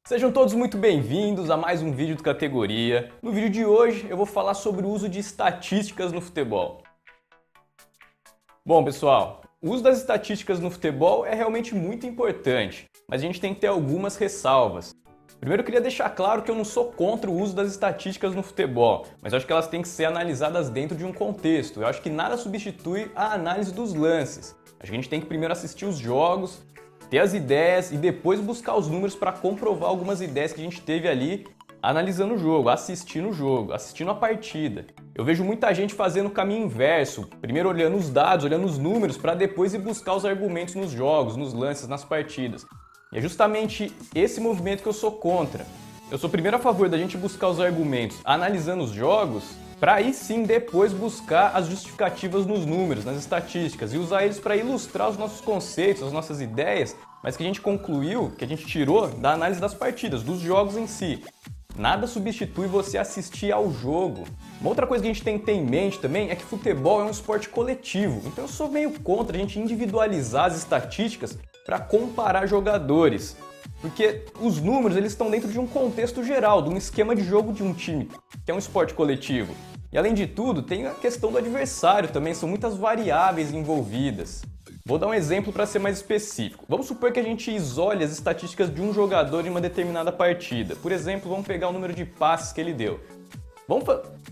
Sejam todos muito bem-vindos a mais um vídeo do Categoria. No vídeo de hoje eu vou falar sobre o uso de estatísticas no futebol. Bom, pessoal, o uso das estatísticas no futebol é realmente muito importante, mas a gente tem que ter algumas ressalvas. Primeiro eu queria deixar claro que eu não sou contra o uso das estatísticas no futebol, mas eu acho que elas têm que ser analisadas dentro de um contexto. Eu acho que nada substitui a análise dos lances. Acho que a gente tem que primeiro assistir os jogos, ter as ideias e depois buscar os números para comprovar algumas ideias que a gente teve ali analisando o jogo, assistindo a partida. Eu vejo muita gente fazendo o caminho inverso, primeiro olhando os dados, olhando os números, para depois ir buscar os argumentos nos jogos, nos lances, nas partidas. E é justamente esse movimento que eu sou contra. Eu sou primeiro a favor da gente buscar os argumentos analisando os jogos, para aí sim depois buscar as justificativas nos números, nas estatísticas e usar eles para ilustrar os nossos conceitos, as nossas ideias, mas que a gente concluiu, que a gente tirou da análise das partidas, dos jogos em si. Nada substitui você assistir ao jogo. Uma outra coisa que a gente tem que ter em mente também é que futebol é um esporte coletivo, então eu sou meio contra a gente individualizar as estatísticas para comparar jogadores. Porque os números eles estão dentro de um contexto geral, de um esquema de jogo de um time, que é um esporte coletivo. E além de tudo, tem a questão do adversário também, são muitas variáveis envolvidas. Vou dar um exemplo para ser mais específico. Vamos supor que a gente isole as estatísticas de um jogador em uma determinada partida. Por exemplo, vamos pegar o número de passes que ele deu. Vamos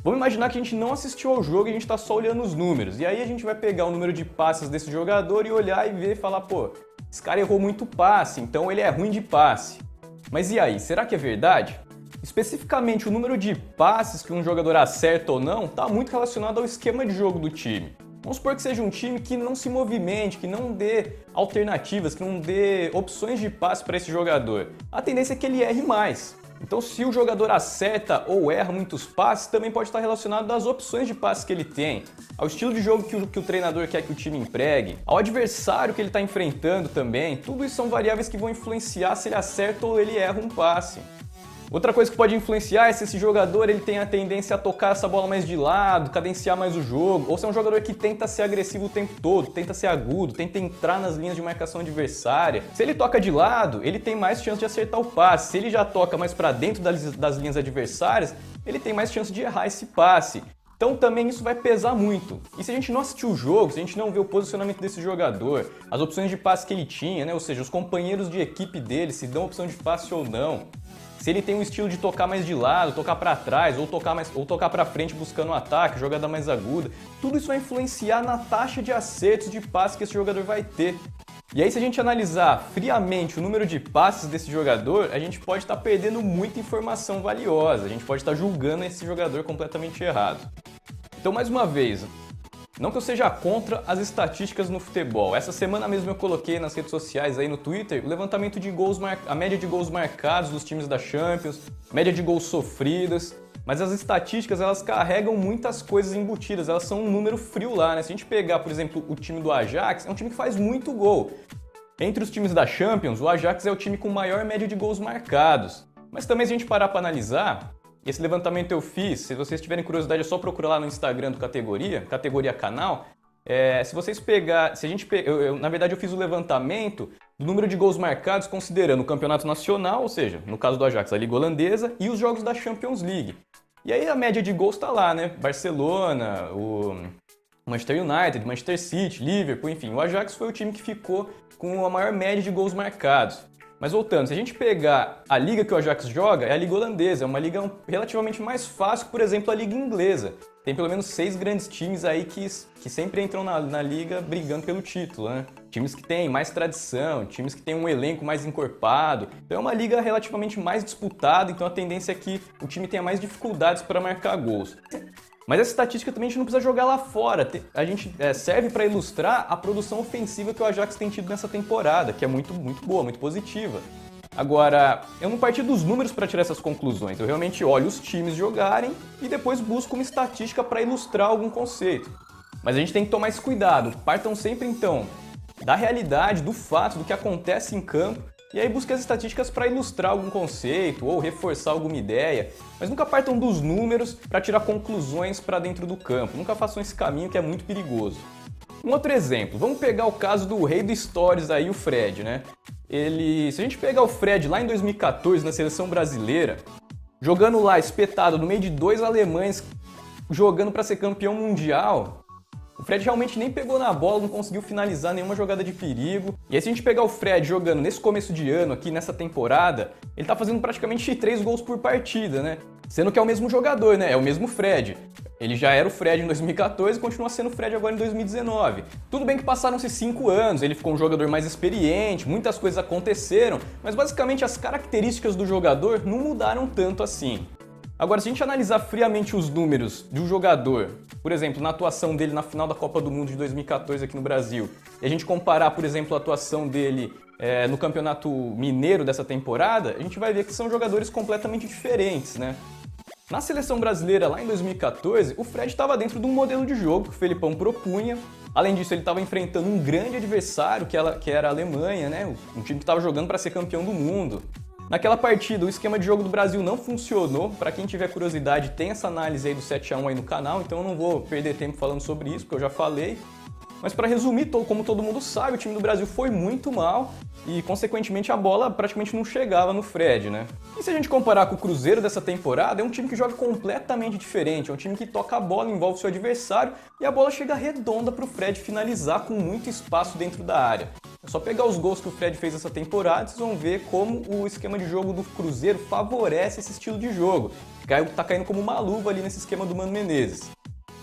imaginar que a gente não assistiu ao jogo e a gente está só olhando os números. E aí a gente vai pegar o número de passes desse jogador e olhar e ver e falar, pô, esse cara errou muito passe, então ele é ruim de passe. Mas e aí, será que é verdade? Especificamente, o número de passes que um jogador acerta ou não está muito relacionado ao esquema de jogo do time. Vamos supor que seja um time que não se movimente, que não dê alternativas, que não dê opções de passe para esse jogador. A tendência é que ele erre mais. Então, se o jogador acerta ou erra muitos passes, também pode estar relacionado às opções de passes que ele tem, ao estilo de jogo que o treinador quer que o time empregue, ao adversário que ele está enfrentando também. Tudo isso são variáveis que vão influenciar se ele acerta ou ele erra um passe. Outra coisa que pode influenciar é se esse jogador ele tem a tendência a tocar essa bola mais de lado, cadenciar mais o jogo, ou se é um jogador que tenta ser agressivo o tempo todo, tenta ser agudo, tenta entrar nas linhas de marcação adversária. Se ele toca de lado, ele tem mais chance de acertar o passe. Se ele já toca mais para dentro das linhas adversárias, ele tem mais chance de errar esse passe. Então também isso vai pesar muito. E se a gente não assistir o jogo, se a gente não ver o posicionamento desse jogador, as opções de passe que ele tinha, né? Ou seja, os companheiros de equipe dele, se dão opção de passe ou não, se ele tem um estilo de tocar mais de lado, tocar para trás, ou tocar para frente buscando o ataque, jogada mais aguda, tudo isso vai influenciar na taxa de acertos de passe que esse jogador vai ter. E aí, se a gente analisar friamente o número de passes desse jogador, a gente pode estar perdendo muita informação valiosa, a gente pode estar julgando esse jogador completamente errado. Então, mais uma vez, não que eu seja contra as estatísticas no futebol. Essa semana mesmo eu coloquei nas redes sociais, aí no Twitter, o levantamento de gols, a média de gols marcados dos times da Champions, média de gols sofridos. Mas as estatísticas, elas carregam muitas coisas embutidas, elas são um número frio lá, né? Se a gente pegar, por exemplo, o time do Ajax, é um time que faz muito gol. Entre os times da Champions, o Ajax é o time com maior média de gols marcados. Mas também se a gente parar para analisar, esse levantamento eu fiz, se vocês tiverem curiosidade é só procurar lá no Instagram do Categoria Canal. Na verdade eu fiz o levantamento do número de gols marcados considerando o campeonato nacional, ou seja, no caso do Ajax, a Liga Holandesa, e os jogos da Champions League. E aí a média de gols está lá, né? Barcelona, o Manchester United, Manchester City, Liverpool, enfim. O Ajax foi o time que ficou com a maior média de gols marcados. Mas voltando, se a gente pegar a liga que o Ajax joga, é a Liga Holandesa, é uma liga relativamente mais fácil que, por exemplo, a Liga Inglesa. Tem pelo menos 6 grandes times aí que sempre entram na liga brigando pelo título, né? Times que têm mais tradição, times que têm um elenco mais encorpado. Então é uma liga relativamente mais disputada, então a tendência é que o time tenha mais dificuldades para marcar gols. Mas essa estatística também a gente não precisa jogar lá fora, serve para ilustrar a produção ofensiva que o Ajax tem tido nessa temporada, que é muito boa, muito positiva. Agora, eu não parti dos números para tirar essas conclusões, eu realmente olho os times jogarem e depois busco uma estatística para ilustrar algum conceito. Mas a gente tem que tomar esse cuidado, partam sempre então da realidade, do fato, do que acontece em campo, e aí busque as estatísticas para ilustrar algum conceito ou reforçar alguma ideia, mas nunca partam dos números para tirar conclusões para dentro do campo, nunca façam esse caminho que é muito perigoso. Um outro exemplo, vamos pegar o caso do rei do Stories aí, o Fred, né? se a gente pegar o Fred lá em 2014 na seleção brasileira, jogando lá espetado no meio de dois alemães, jogando para ser campeão mundial, o Fred realmente nem pegou na bola, não conseguiu finalizar nenhuma jogada de perigo. E aí se a gente pegar o Fred jogando nesse começo de ano aqui, nessa temporada, ele tá fazendo praticamente 3 gols por partida, né? Sendo que é o mesmo jogador, né? É o mesmo Fred. Ele já era o Fred em 2014 e continua sendo o Fred agora em 2019. Tudo bem que passaram-se 5 anos, ele ficou um jogador mais experiente, muitas coisas aconteceram, mas basicamente as características do jogador não mudaram tanto assim. Agora, se a gente analisar friamente os números de um jogador, por exemplo, na atuação dele na final da Copa do Mundo de 2014 aqui no Brasil, e a gente comparar, por exemplo, a atuação dele no Campeonato Mineiro dessa temporada, a gente vai ver que são jogadores completamente diferentes, né? Na seleção brasileira, lá em 2014, o Fred estava dentro de um modelo de jogo que o Felipão propunha. Além disso, ele estava enfrentando um grande adversário, que era a Alemanha, né? Um time que estava jogando para ser campeão do mundo. Naquela partida, o esquema de jogo do Brasil não funcionou. Para quem tiver curiosidade, tem essa análise aí do 7-1 aí no canal, então eu não vou perder tempo falando sobre isso, porque eu já falei. Mas para resumir, como todo mundo sabe, o time do Brasil foi muito mal e, consequentemente, a bola praticamente não chegava no Fred, né? E se a gente comparar com o Cruzeiro dessa temporada, é um time que joga completamente diferente, é um time que toca a bola, envolve seu adversário e a bola chega redonda para o Fred finalizar com muito espaço dentro da área. É só pegar os gols que o Fred fez essa temporada, vocês vão ver como o esquema de jogo do Cruzeiro favorece esse estilo de jogo. Tá caindo como uma luva ali nesse esquema do Mano Menezes.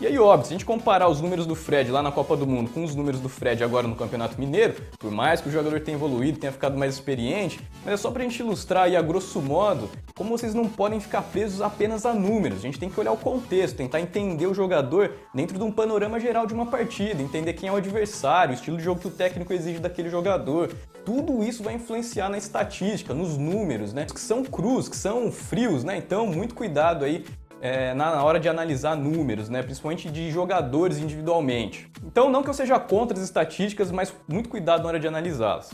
E aí, óbvio, se a gente comparar os números do Fred lá na Copa do Mundo com os números do Fred agora no Campeonato Mineiro, por mais que o jogador tenha evoluído, tenha ficado mais experiente, mas é só pra gente ilustrar aí a grosso modo como vocês não podem ficar presos apenas a números. A gente tem que olhar o contexto, tentar entender o jogador dentro de um panorama geral de uma partida, entender quem é o adversário, o estilo de jogo que o técnico exige daquele jogador. Tudo isso vai influenciar na estatística, nos números, né? Que são crus, que são frios, né? Então, muito cuidado aí na hora de analisar números, né? Principalmente de jogadores individualmente. Então, não que eu seja contra as estatísticas, mas muito cuidado na hora de analisá-las.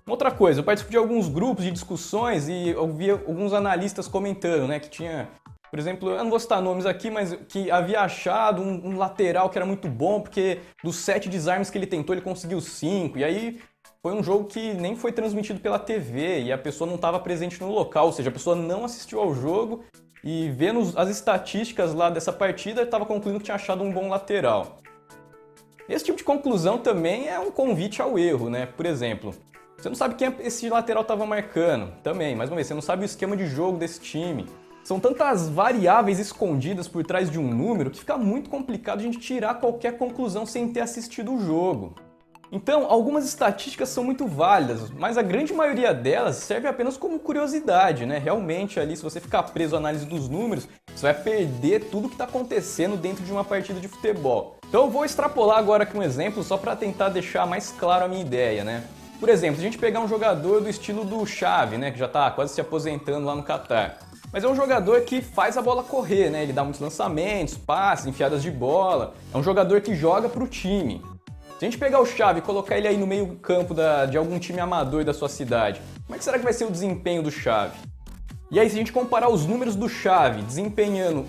Outra coisa, eu participo de alguns grupos de discussões e eu vi alguns analistas comentando, né, que tinha, por exemplo, eu não vou citar nomes aqui, mas que havia achado um lateral que era muito bom, porque dos 7 desarmes que ele tentou, ele conseguiu 5, e aí foi um jogo que nem foi transmitido pela TV e a pessoa não estava presente no local, ou seja, a pessoa não assistiu ao jogo e vendo as estatísticas lá dessa partida, estava concluindo que tinha achado um bom lateral. Esse tipo de conclusão também é um convite ao erro, né? Por exemplo, você não sabe quem esse lateral estava marcando, também, mais uma vez, você não sabe o esquema de jogo desse time. São tantas variáveis escondidas por trás de um número que fica muito complicado a gente tirar qualquer conclusão sem ter assistido o jogo. Então, algumas estatísticas são muito válidas, mas a grande maioria delas serve apenas como curiosidade, né? Realmente ali, se você ficar preso à análise dos números, você vai perder tudo que está acontecendo dentro de uma partida de futebol. Então eu vou extrapolar agora aqui um exemplo só para tentar deixar mais claro a minha ideia, né? Por exemplo, se a gente pegar um jogador do estilo do Xavi, né, que já está quase se aposentando lá no Catar. Mas é um jogador que faz a bola correr, né? Ele dá muitos lançamentos, passes, enfiadas de bola. É um jogador que joga para o time. Se a gente pegar o Xavi e colocar ele aí no meio campo de algum time amador da sua cidade, como é que será que vai ser o desempenho do Xavi? E aí, se a gente comparar os números do Xavi desempenhando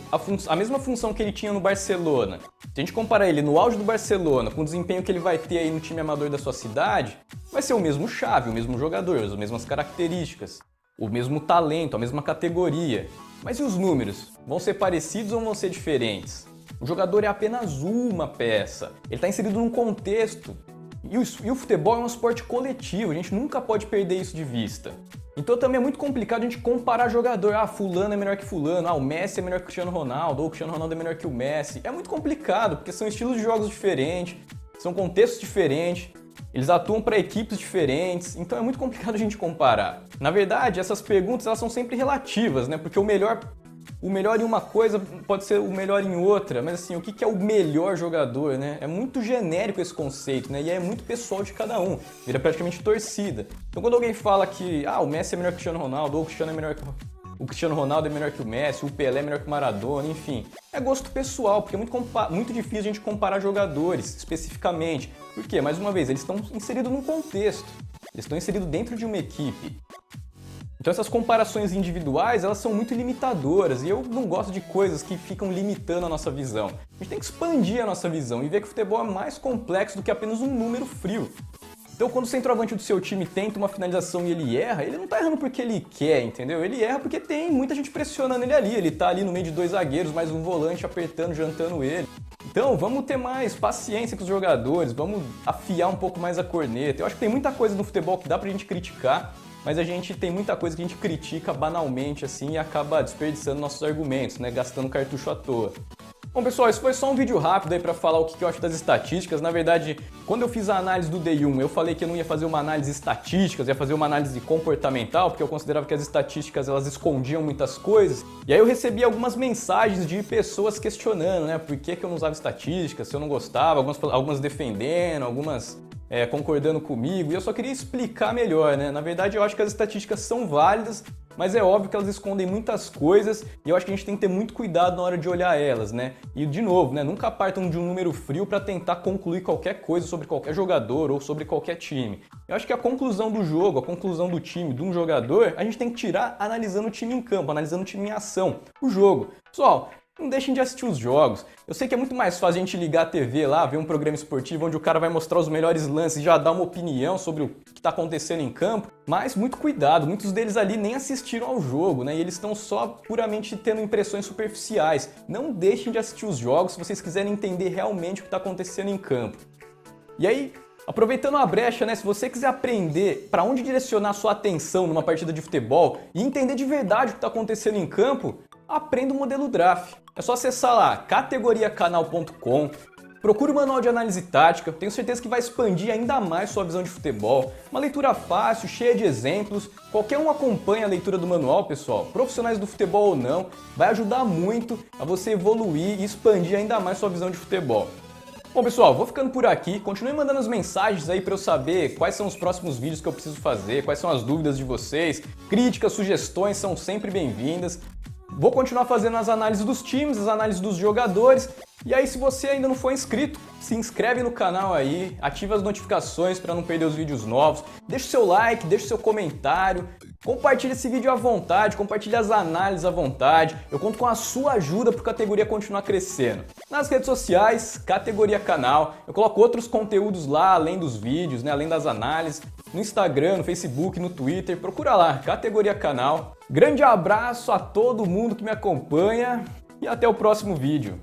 a mesma função que ele tinha no Barcelona, se a gente comparar ele no auge do Barcelona com o desempenho que ele vai ter aí no time amador da sua cidade, vai ser o mesmo Xavi, o mesmo jogador, as mesmas características, o mesmo talento, a mesma categoria. Mas e os números? Vão ser parecidos ou vão ser diferentes? O jogador é apenas uma peça, ele está inserido num contexto. E o futebol é um esporte coletivo, a gente nunca pode perder isso de vista. Então também é muito complicado a gente comparar jogador. Ah, fulano é melhor que fulano, o Messi é melhor que o Cristiano Ronaldo, ou o Cristiano Ronaldo é melhor que o Messi. É muito complicado, porque são estilos de jogos diferentes, são contextos diferentes, eles atuam para equipes diferentes, então é muito complicado a gente comparar. Na verdade, essas perguntas elas são sempre relativas, né? Porque o melhor em uma coisa pode ser o melhor em outra, mas assim, o que é o melhor jogador, né? É muito genérico esse conceito, né? E é muito pessoal de cada um, vira praticamente torcida. Então quando alguém fala que o Messi é melhor que o Cristiano Ronaldo, ou o Cristiano Ronaldo é melhor que o Messi, o Pelé é melhor que o Maradona, enfim, é gosto pessoal, porque é muito difícil a gente comparar jogadores especificamente. Por quê? Mais uma vez, eles estão inseridos num contexto, eles estão inseridos dentro de uma equipe. Então essas comparações individuais, elas são muito limitadoras e eu não gosto de coisas que ficam limitando a nossa visão. A gente tem que expandir a nossa visão e ver que o futebol é mais complexo do que apenas um número frio. Então quando o centroavante do seu time tenta uma finalização e ele erra, ele não tá errando porque ele quer, entendeu? Ele erra porque tem muita gente pressionando ele ali, ele tá ali no meio de dois zagueiros, mais um volante apertando, jantando ele. Então vamos ter mais paciência com os jogadores, vamos afiar um pouco mais a corneta. Eu acho que tem muita coisa no futebol que dá pra gente criticar, mas a gente tem muita coisa que a gente critica banalmente assim e acaba desperdiçando nossos argumentos, né? Gastando cartucho à toa. Bom, pessoal, esse foi só um vídeo rápido aí para falar o que eu acho das estatísticas. Na verdade, quando eu fiz a análise do Day 1, eu falei que eu não ia fazer uma análise estatística, ia fazer uma análise comportamental, porque eu considerava que as estatísticas elas escondiam muitas coisas. E aí eu recebi algumas mensagens de pessoas questionando, né, por que eu não usava estatísticas, se eu não gostava, algumas defendendo, algumas concordando comigo, e eu só queria explicar melhor, né? Na verdade, eu acho que as estatísticas são válidas, mas é óbvio que elas escondem muitas coisas e eu acho que a gente tem que ter muito cuidado na hora de olhar elas, né? E de novo, né? Nunca partam de um número frio para tentar concluir qualquer coisa sobre qualquer jogador ou sobre qualquer time. Eu acho que a conclusão do jogo, a conclusão do time, de um jogador, a gente tem que tirar analisando o time em campo, analisando o time em ação, o jogo. Pessoal, não deixem de assistir os jogos. Eu sei que é muito mais fácil a gente ligar a TV lá, ver um programa esportivo onde o cara vai mostrar os melhores lances e já dar uma opinião sobre o que está acontecendo em campo, mas muito cuidado, muitos deles ali nem assistiram ao jogo, né? E eles estão só puramente tendo impressões superficiais. Não deixem de assistir os jogos se vocês quiserem entender realmente o que está acontecendo em campo. E aí, aproveitando a brecha, né, se você quiser aprender para onde direcionar sua atenção numa partida de futebol e entender de verdade o que está acontecendo em campo, aprenda o modelo Draft. É só acessar lá categoriacanal.com, procure o manual de análise tática, tenho certeza que vai expandir ainda mais sua visão de futebol. Uma leitura fácil, cheia de exemplos, qualquer um acompanha a leitura do manual, pessoal, profissionais do futebol ou não, vai ajudar muito a você evoluir e expandir ainda mais sua visão de futebol. Bom, pessoal, vou ficando por aqui. Continue mandando as mensagens aí para eu saber quais são os próximos vídeos que eu preciso fazer, quais são as dúvidas de vocês. Críticas, sugestões são sempre bem-vindas. Vou continuar fazendo as análises dos times, as análises dos jogadores. E aí, se você ainda não for inscrito, se inscreve no canal aí, ativa as notificações para não perder os vídeos novos. Deixa o seu like, deixa o seu comentário. Compartilhe esse vídeo à vontade, compartilhe as análises à vontade. Eu conto com a sua ajuda para a categoria continuar crescendo. Nas redes sociais, Categoria Canal, eu coloco outros conteúdos lá, além dos vídeos, né, além das análises. No Instagram, no Facebook, no Twitter, procura lá, Categoria Canal. Grande abraço a todo mundo que me acompanha e até o próximo vídeo.